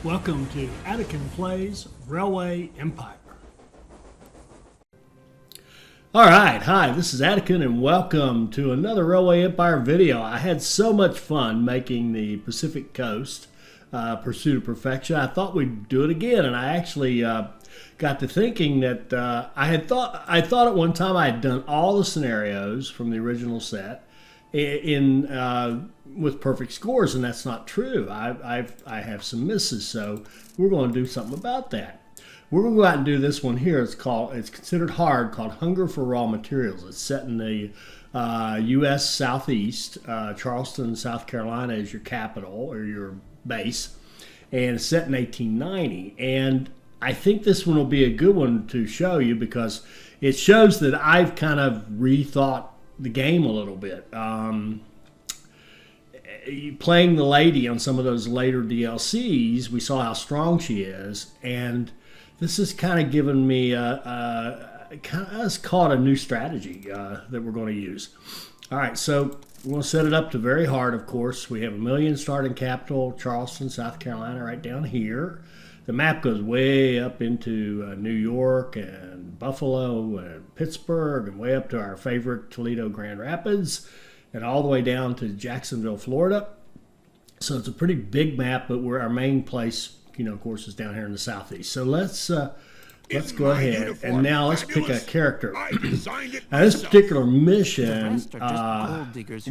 Welcome to Attican Plays Railway Empire. Alright, hi, this is Attican and welcome to another Railway Empire video. I had so much fun making the Pacific Coast Pursuit of Perfection. I thought we'd do it again, and I actually got to thinking that I thought at one time I had done all the scenarios from the original set with perfect scores, and that's not true. I have some misses, so we're going to do something about that. We're going to go out and do this one here. It's considered hard, called Hunger for Raw Materials. It's set in the U.S. Southeast. Charleston, South Carolina is your capital or your base, and it's set in 1890. And I think this one will be a good one to show you because it shows that I've kind of rethought the game a little bit. Playing the lady on some of those later DLCs, we saw how strong she is, and this has kind of given me let's call it a new strategy that we're going to use. All right, so we're going to set it up to very hard, of course. We have a million starting capital, Charleston, South Carolina, right down here. The map goes way up into New York and Buffalo and Pittsburgh and way up to our favorite Toledo, Grand Rapids, and all the way down to Jacksonville, Florida. So it's a pretty big map, but our main place, of course, is down here in the southeast. So let's go ahead and now let's pick a character. Now this particular mission,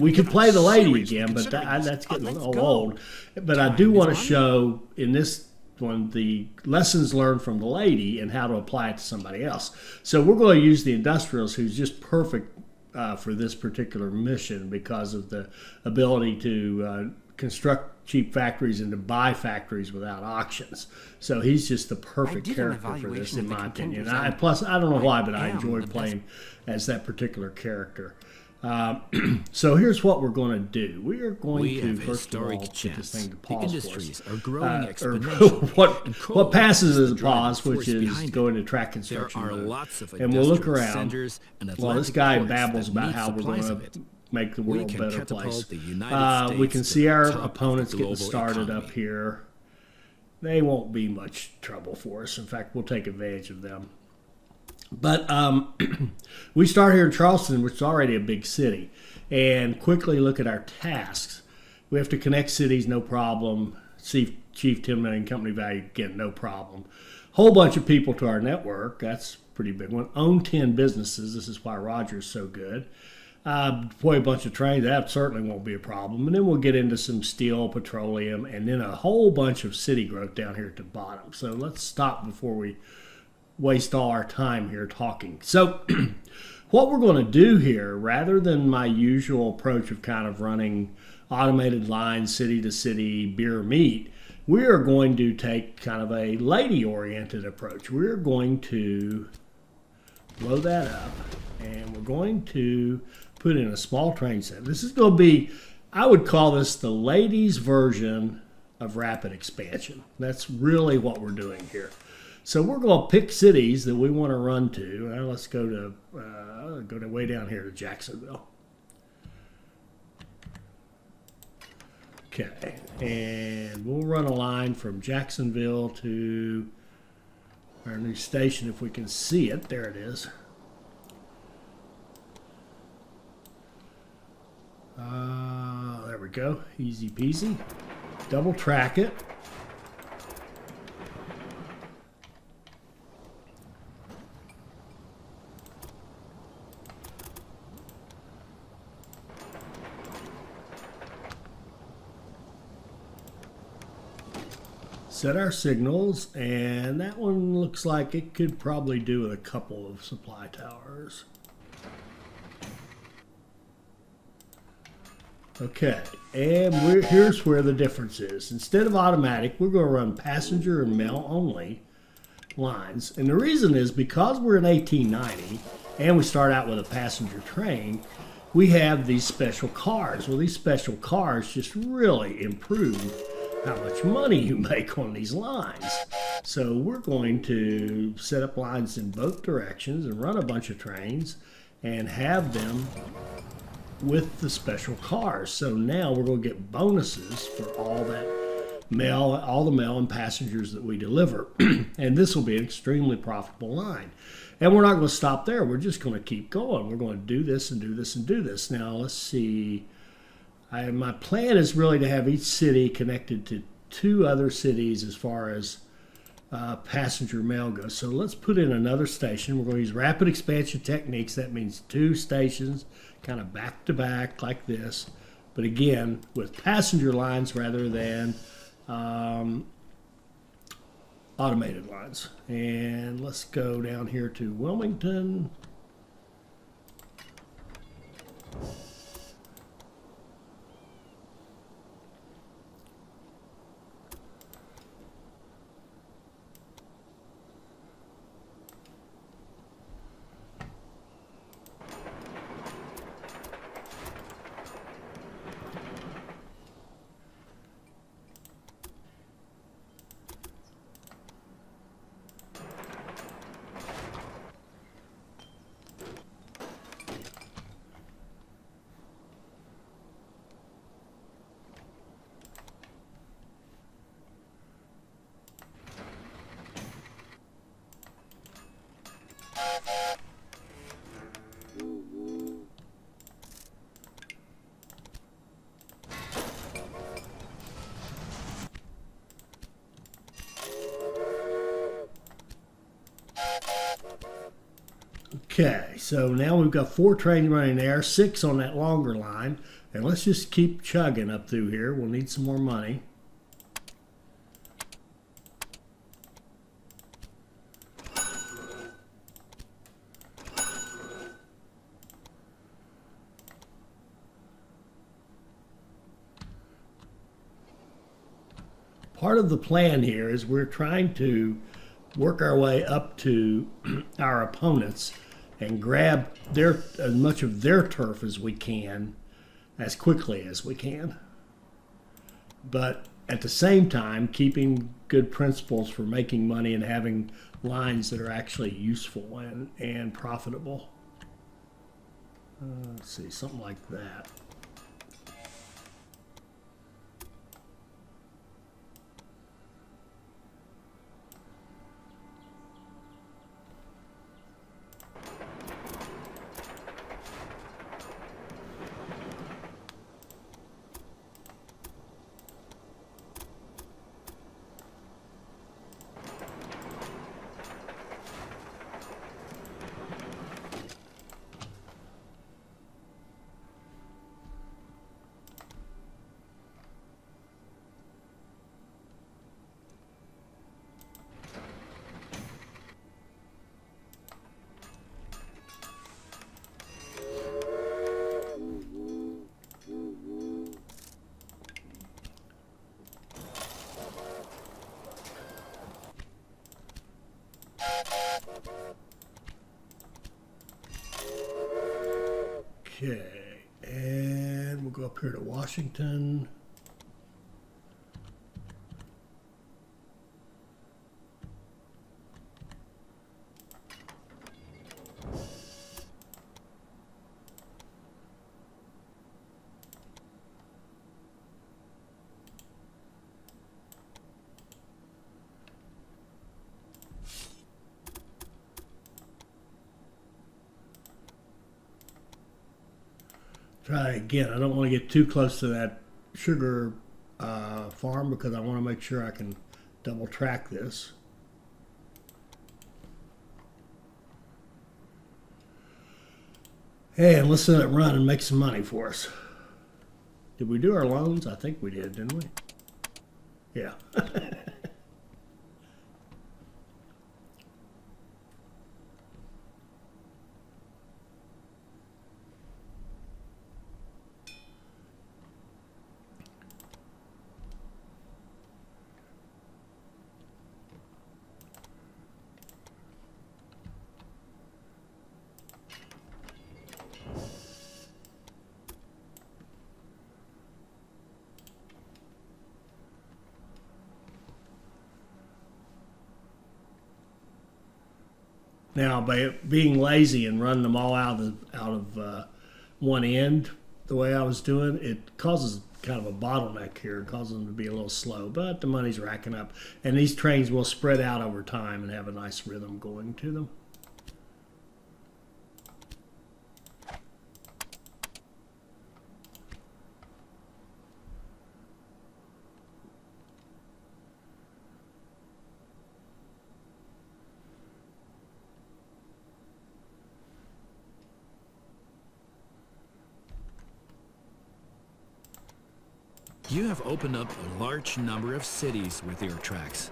we could play the lady again, but that's getting a little old. But I do want to show in this one the lessons learned from the lady and how to apply it to somebody else. So we're going to use the Industrialist, who's just perfect for this particular mission because of the ability to construct cheap factories and to buy factories without auctions. So he's just the perfect character for this, in my opinion. Plus, I don't know why, but I enjoy playing as that particular character. So here's what we're going to do. We are going to first of all put this thing to pause for us. Are growing exponentially. what passes as a pause, which is going to track construction mode. And we'll look around while this guy babbles about how we're going to make the world a better place. We can see our opponents getting started up here. They won't be much trouble for us. In fact, we'll take advantage of them. But we start here in Charleston, which is already a big city, and quickly look at our tasks. We have to connect cities, no problem. Chief 10 million company value, again, no problem. Whole bunch of people to our network. That's a pretty big one. Own 10 businesses. This is why Roger's so good. Deploy a bunch of trains. That certainly won't be a problem. And then we'll get into some steel, petroleum, and then a whole bunch of city growth down here at the bottom. So let's stop before we waste all our time here talking. So what we're going to do here, rather than my usual approach of kind of running automated lines city to city, beer meat, we are going to take kind of a lady-oriented approach. We're going to blow that up, and we're going to put in a small train set. This is going to be, I would call this the ladies' version of rapid expansion. That's really what we're doing here. So we're going to pick cities that we want to run to. Let's go to way down here to Jacksonville. Okay, and we'll run a line from Jacksonville to our new station if we can see it. There it is. There we go. Easy peasy. Double track it. Set our signals, and that one looks like it could probably do with a couple of supply towers. Okay, and here's where the difference is. Instead of automatic, we're going to run passenger and mail only lines. And the reason is because we're in 1890 and we start out with a passenger train, we have these special cars. Well, these special cars just really improve how much money you make on these lines. So we're going to set up lines in both directions and run a bunch of trains and have them with the special cars. So now we're going to get bonuses for all that mail, all the mail and passengers that we deliver. And this will be an extremely profitable line. And we're not going to stop there. We're just going to keep going. We're going to do this and do this and do this. Now, let's see. My plan is really to have each city connected to 2 other cities as far as passenger mail goes. So let's put in another station. We're going to use rapid expansion techniques. That means 2 stations kind of back to back like this. But again, with passenger lines rather than automated lines. And let's go down here to Wilmington. Okay, so now we've got 4 trains running there, 6 on that longer line, and let's just keep chugging up through here. We'll need some more money. Part of the plan here is we're trying to work our way up to our opponents and grab as much of their turf as we can, as quickly as we can. But at the same time, keeping good principles for making money and having lines that are actually useful and profitable. Let's see, something like that. Okay, and we'll go up here to Washington. Try again. I don't want to get too close to that sugar farm because I want to make sure I can double track this. Hey, and let's let it run and make some money for us. Did we do our loans? I think we did, didn't we? Yeah. Now, by being lazy and running them all out of one end, the way I was doing, it causes kind of a bottleneck here, causing them to be a little slow, but the money's racking up. And these trains will spread out over time and have a nice rhythm going to them. You have opened up a large number of cities with your tracks.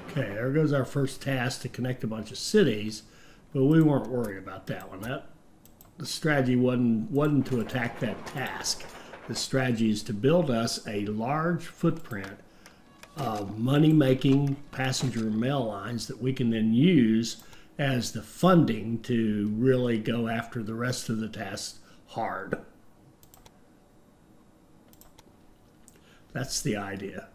Okay, there goes our first task to connect a bunch of cities, but we weren't worried about that one. The strategy wasn't to attack that task. The strategy is to build us a large footprint of money-making passenger mail lines that we can then use as the funding to really go after the rest of the tasks hard. That's the idea.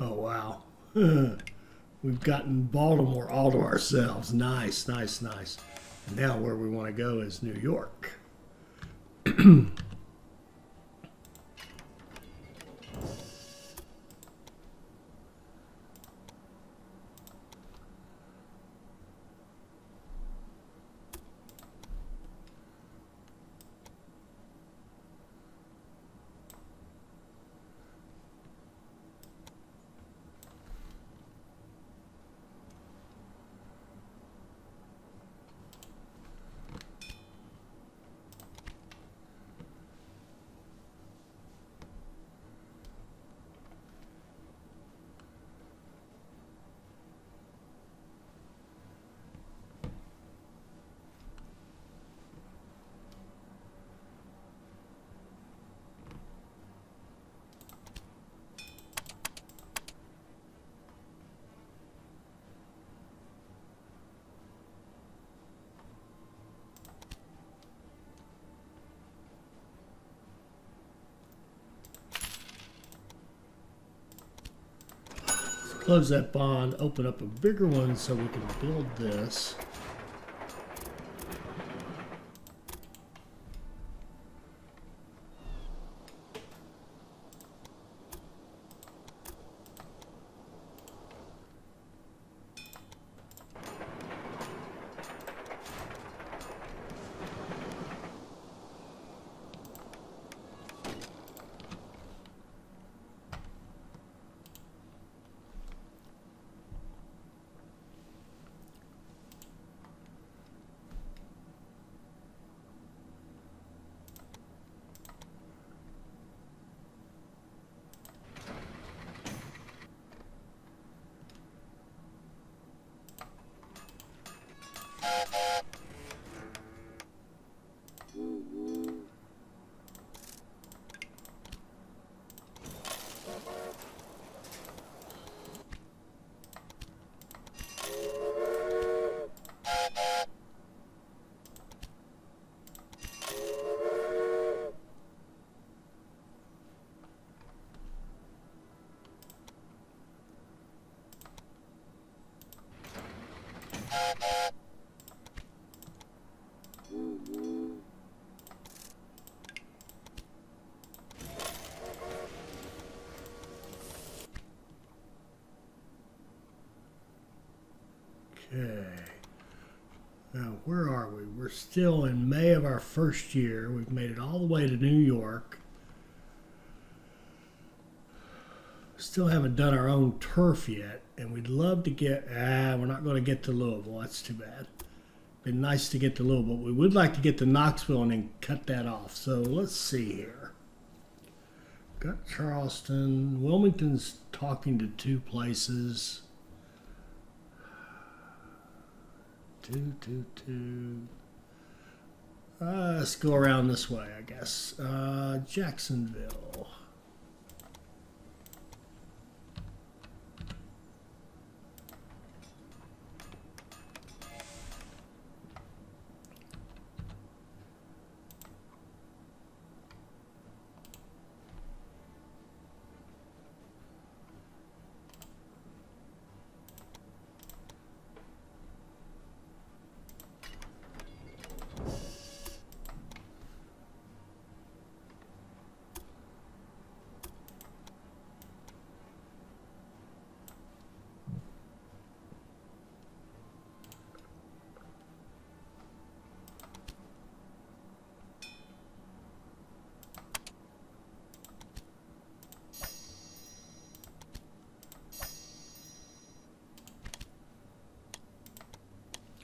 Oh, wow. We've gotten Baltimore all to ourselves. Nice, nice, nice. And now where we want to go is New York. Close that bond, open up a bigger one so we can build this. Okay. Now, where are we? We're still in May of our first year. We've made it all the way to New York. Still haven't done our own turf yet, and we'd love to get, we're not going to get to Louisville. That's too bad. Been nice to get to Louisville. We would like to get to Knoxville and then cut that off. So let's see here. Got Charleston. Wilmington's talking to 2 places. 2. Let's go around this way, I guess. Jacksonville.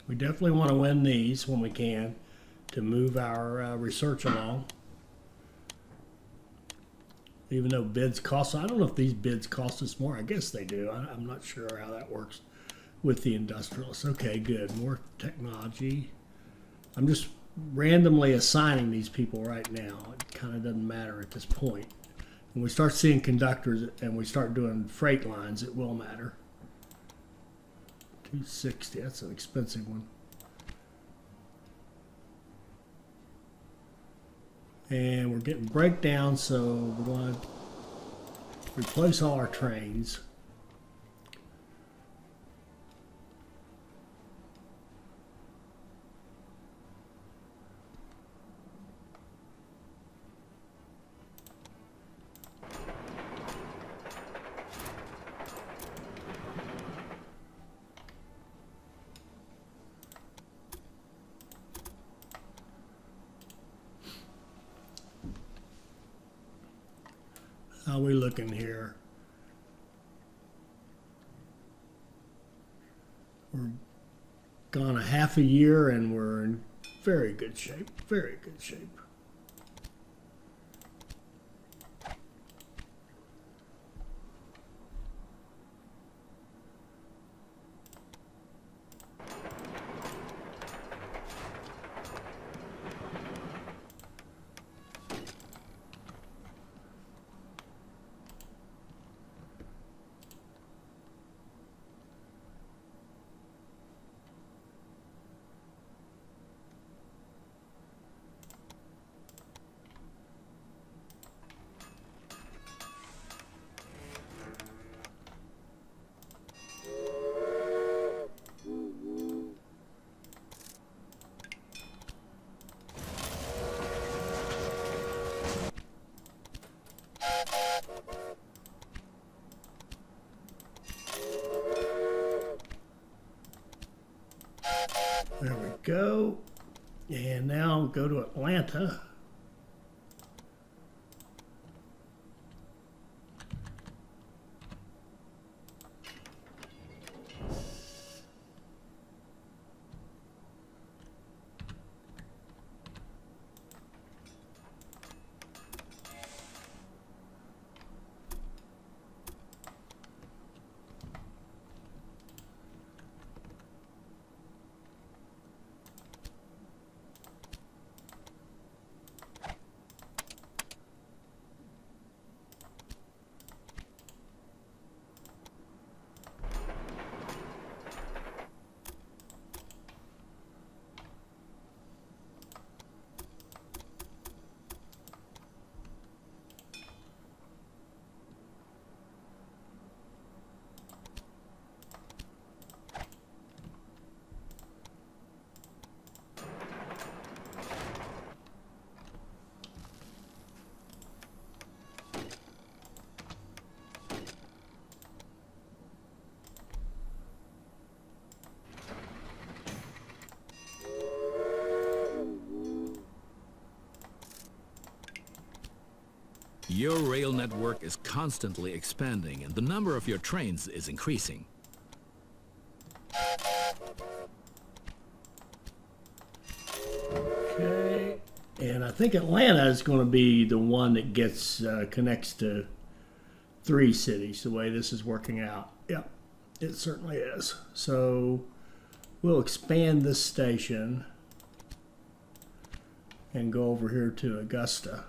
We definitely want to win these when we can to move our research along. Even though bids cost, I don't know if these bids cost us more. I guess they do. I'm not sure how that works with the industrialists. Okay, good. More technology. I'm just randomly assigning these people right now. It kind of doesn't matter at this point. When we start seeing conductors and we start doing freight lines, it will matter. 260, that's an expensive one. And we're getting breakdown, so we're going to replace all our trains. How are we looking here? We're gone a half a year and we're in very good shape, very good shape. There we go. And now go to Atlanta. Your rail network is constantly expanding, and the number of your trains is increasing. Okay, and I think Atlanta is going to be the one that gets connects to 3 cities, the way this is working out. Yep, it certainly is. So we'll expand this station and go over here to Augusta.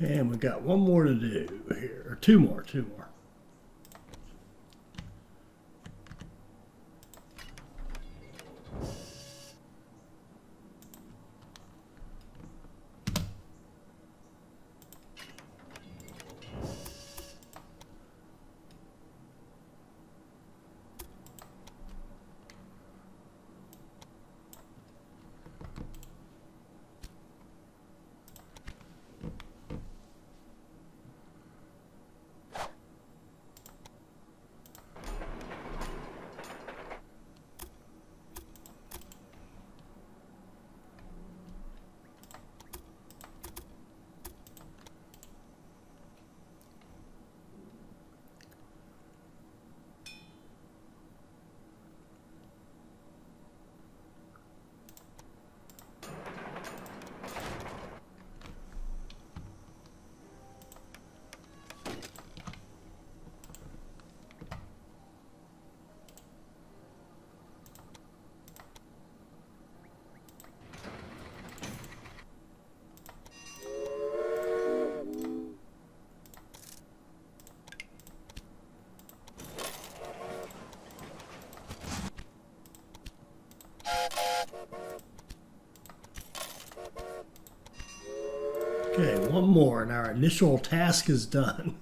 And we've got one more to do here, or two more. Okay, one more and our initial task is done.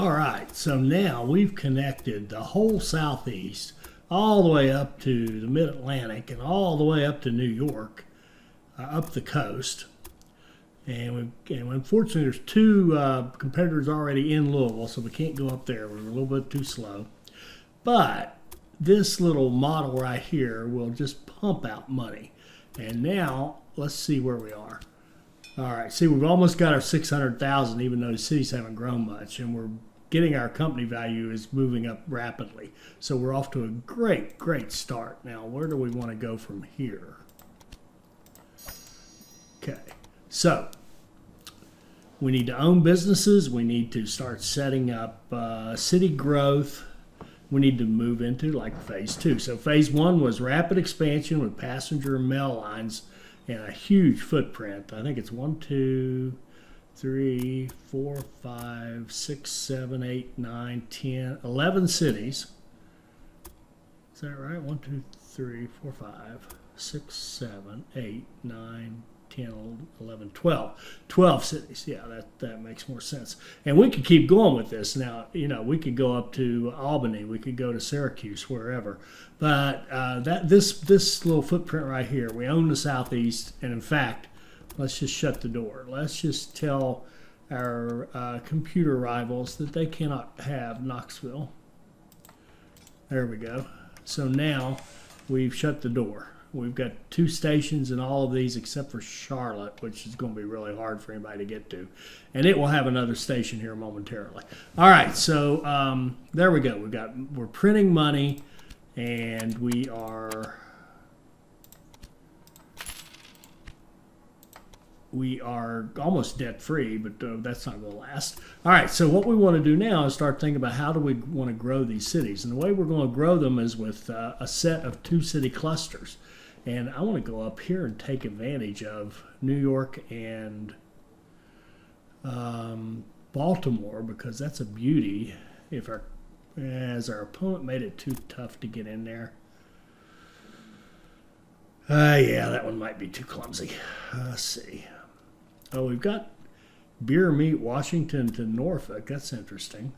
All right, so now we've connected the whole Southeast all the way up to the Mid-Atlantic and all the way up to New York, up the coast. And unfortunately, there's two competitors already in Louisville, so we can't go up there. We're a little bit too slow. But this little model right here will just pump out money. And now, let's see where we are. All right, see, we've almost got our 600,000, even though the cities haven't grown much, and we're getting our company value is moving up rapidly. So we're off to a great, great start. Now, where do we want to go from here? Okay, so we need to own businesses. We need to start setting up city growth. We need to move into like phase 2. So phase 1 was rapid expansion with passenger and mail lines and a huge footprint. I think it's 1, 2, 3, 4, 5, 6, 7, 8, 9, 10, 11 cities. Is that right? 1, 2, 3, 4, 5, 6, 7, 8, 9, 10, 11, 12. 12 cities. Yeah, that makes more sense. And we could keep going with this. Now, you know, we could go up to Albany. We could go to Syracuse, wherever. But this little footprint right here, we own the Southeast. And in fact, let's just shut the door. Let's just tell our computer rivals that they cannot have Knoxville. There we go. So now we've shut the door. We've got 2 stations in all of these except for Charlotte, which is going to be really hard for anybody to get to. And it will have another station here momentarily. All right, so there we go. We're printing money, and we are almost debt-free, but that's not going to last. All right, so what we want to do now is start thinking about how do we want to grow these cities. And the way we're going to grow them is with a set of 2 city clusters. And I want to go up here and take advantage of New York and Baltimore, because that's a beauty. As our opponent made it too tough to get in there. Yeah, that one might be too clumsy. Let's see. Oh, we've got Beer Meat Washington to Norfolk. That's interesting.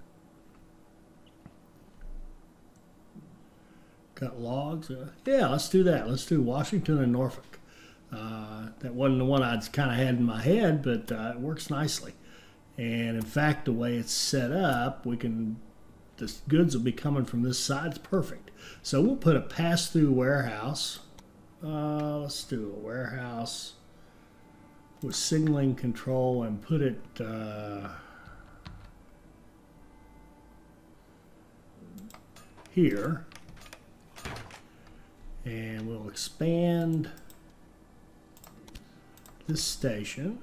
Got logs. Yeah, let's do that. Let's do Washington and Norfolk. That wasn't the one I'd kind of had in my head, but it works nicely. And in fact, the way it's set up, the goods will be coming from this side. It's perfect. So we'll put a pass-through warehouse. Let's do a warehouse with signaling control and put it here. And we'll expand this station.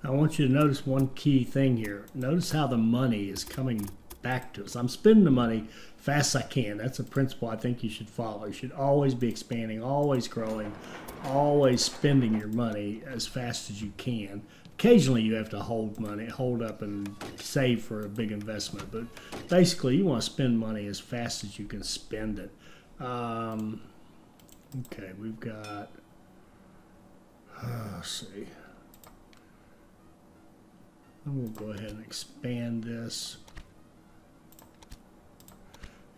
I want you to notice one key thing here. Notice how the money is coming back to us. I'm spending the money fast as I can. That's a principle I think you should follow. You should always be expanding, always growing, always spending your money as fast as you can. occasionally you have to hold up and save for a big investment. But basically, you want to spend money as fast as you can spend it. Okay, we've got, let's see. I'm going to go ahead and expand this.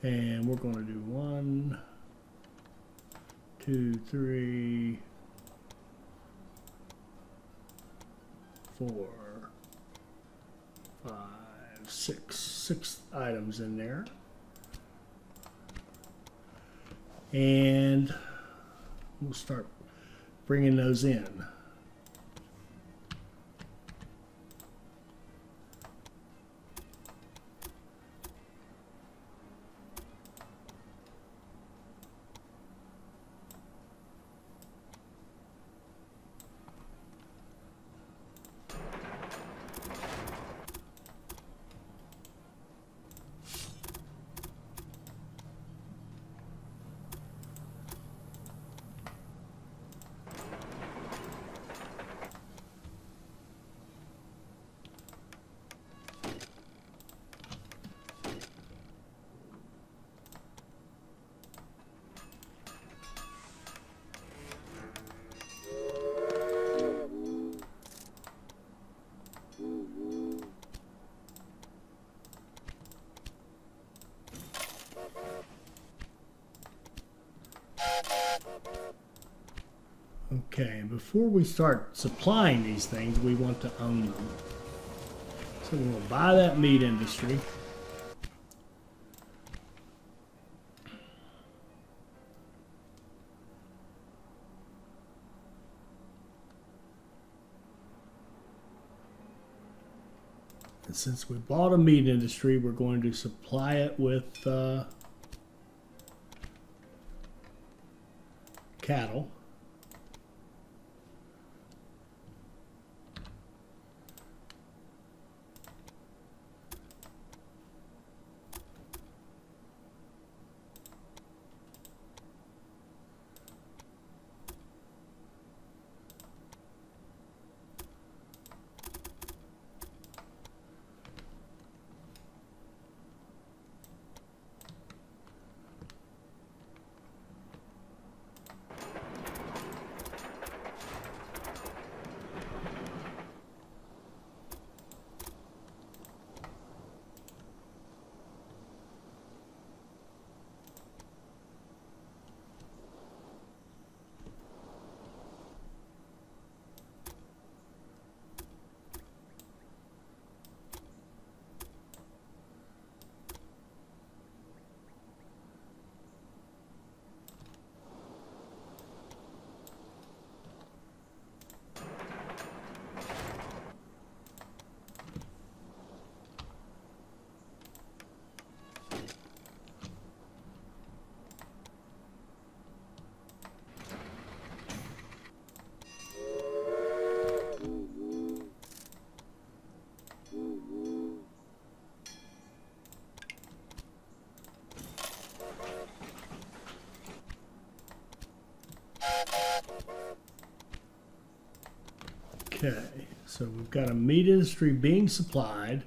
And we're going to do 1, 2, 3, 4, 5, 6 items in there. And we'll start bringing those in. Okay, before we start supplying these things, we want to own them. So we're going to buy that meat industry. And since we bought a meat industry, we're going to supply it with cattle. Okay, so we've got a meat industry being supplied.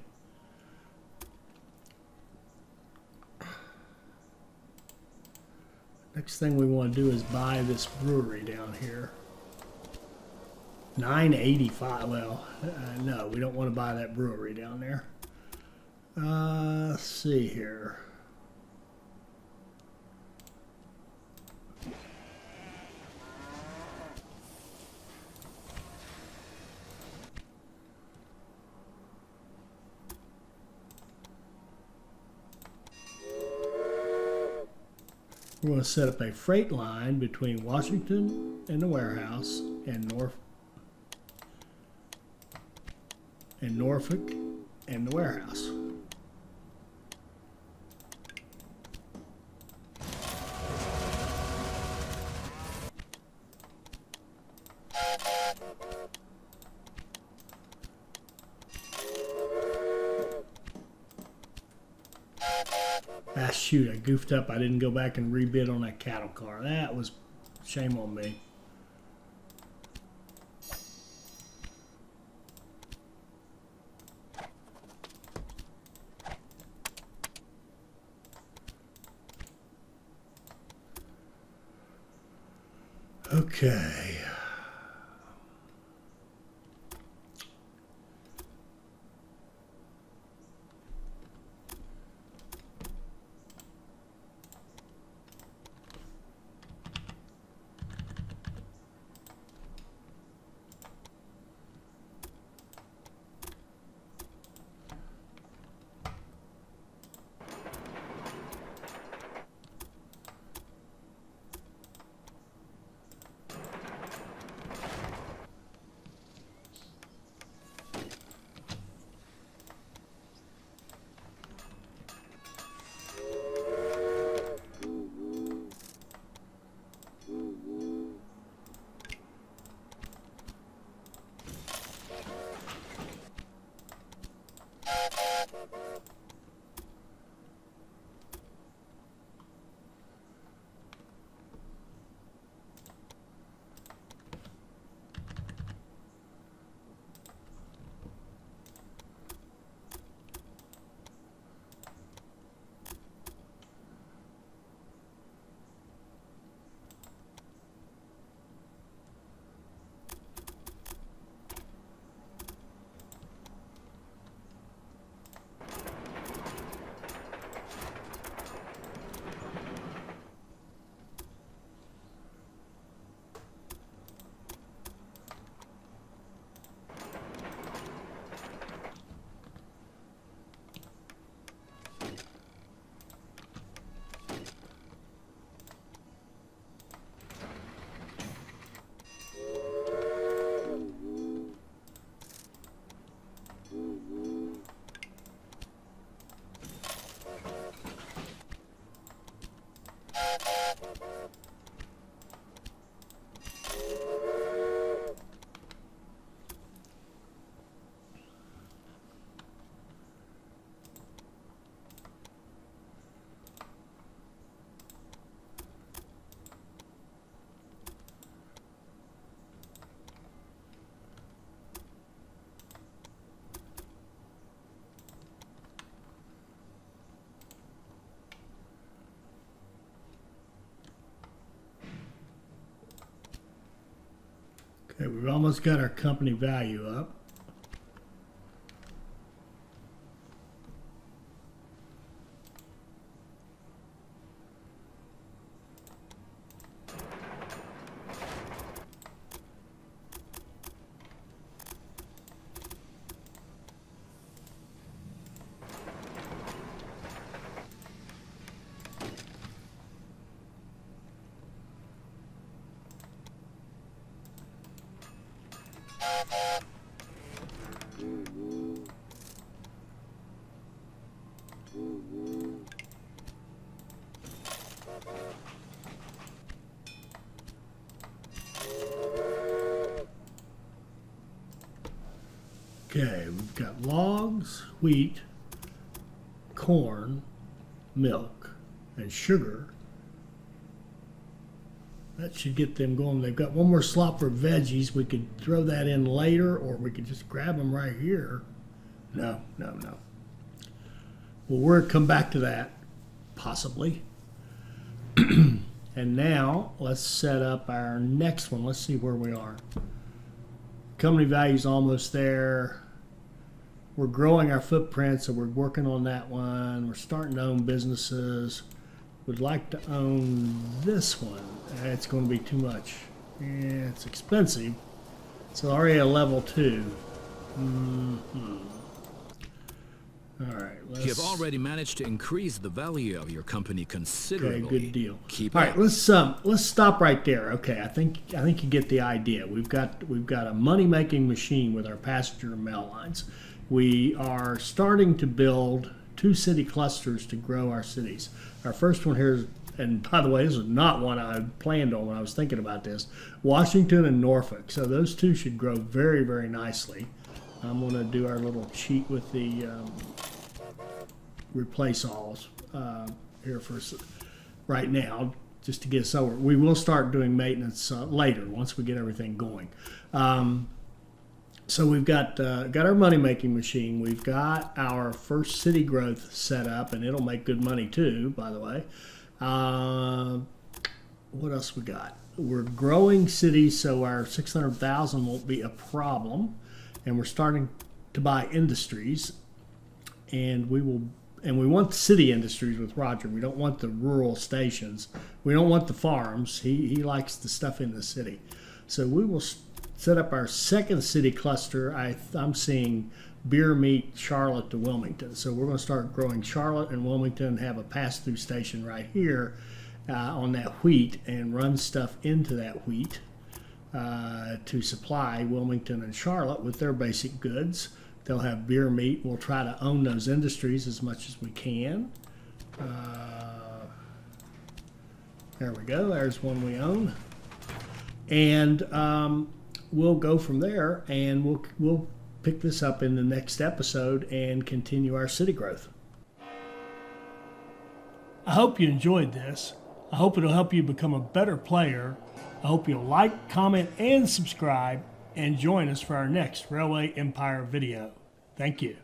Next thing we want to do is buy this brewery down here. $9.85. Well, no, we don't want to buy that brewery down there. Let's see here. We're going to set up a freight line between Washington and the warehouse and Norfolk and the warehouse. Ah, shoot, I goofed up. I didn't go back and rebid on that cattle car. That was shame on me. Okay. Okay, we've almost got our company value up. Okay, we've got logs, wheat, corn, milk, and sugar. That should get them going. They've got one more slot for veggies. We could throw that in later, or we could just grab them right here. No. Well, we'll come back to that, possibly. And now, let's set up our next one. Let's see where we are. Company value's almost there. We're growing our footprint, so we're working on that one. We're starting to own businesses. Would like to own this one. It's going to be too much. Yeah, it's expensive. It's already a level 2. All right. You have already managed to increase the value of your company considerably. Okay, good deal. Keep All up. right, let's stop right there. Okay, I think you get the idea. We've got a money-making machine with our passenger and mail lines. We are starting to build 2 city clusters to grow our cities. Our first one here is, and by the way, this is not one I planned on when I was thinking about this, Washington and Norfolk. So those 2 should grow very, very nicely. I'm going to do our little cheat with the replace alls here for right now, just to get us over. We will start doing maintenance later once we get everything going. So we've got our money-making machine. We've got our first city growth set up, and it'll make good money too, by the way. What else we got? we're growing cities, so our 600,000 won't be a problem, and we're starting to buy industries, and we want city industries with Roger. We don't want the rural stations. We don't want the farms. He likes the stuff in the city. So we will set up our second city cluster. I'm seeing beer meat Charlotte to Wilmington. So we're going to start growing Charlotte and Wilmington, have a pass-through station right here on that wheat, and run stuff into that wheat to supply Wilmington and Charlotte with their basic goods. They'll have beer meat. We'll try to own those industries as much as we can. There we go. There's one we own. And we'll go from there, and we'll pick this up in the next episode and continue our city growth. I hope you enjoyed this. I hope it'll help you become a better player. I hope you'll like, comment, and subscribe, and join us for our next Railway Empire video. Thank you.